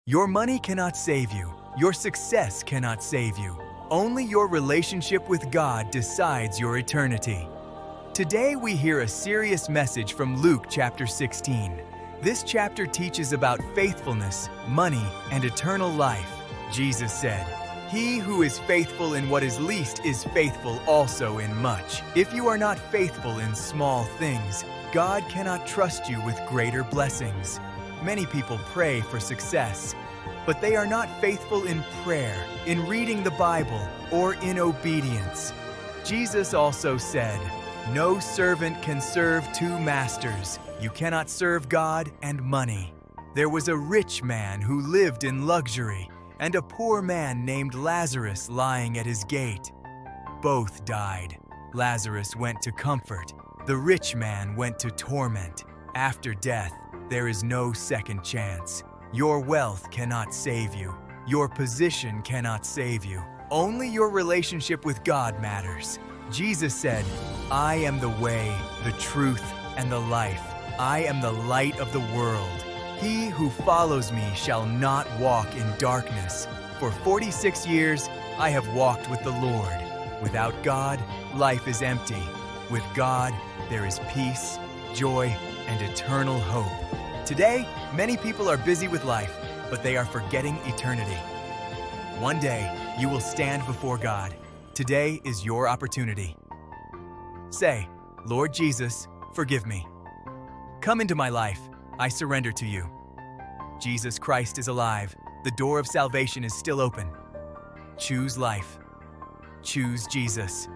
Your money cannot save you. Your success cannot save you. Only your relationship with God decides your eternity. Today we hear a serious message from Luke chapter 16. This chapter teaches about faithfulness, money, and eternal life. Jesus said, "He who is faithful in what is least is faithful also in much." If you are not faithful in small things, God cannot trust you with greater blessings. Many people pray for success, but they are not faithful in prayer, in reading the Bible, or in obedience. Jesus also said, "No servant can serve two masters. You cannot serve God and money." There was a rich man who lived in luxury, and a poor man named Lazarus lying at his gate. Both died. Lazarus went to comfort. The rich man went to torment. After death, there is no second chance. Your wealth cannot save you. Your position cannot save you. Only your relationship with God matters. Jesus said, "I am the way, the truth, and the life. I am the light of the world. He who follows me shall not walk in darkness." For 46 years, I have walked with the Lord. Without God, life is empty. With God, there is peace, joy, and eternal hope. Today, many people are busy with life, but they are forgetting eternity. One day, you will stand before God. Today is your opportunity. Say, "Lord Jesus, forgive me. Come into my life. I surrender to you." Jesus Christ is alive. The door of salvation is still open. Choose life. Choose Jesus.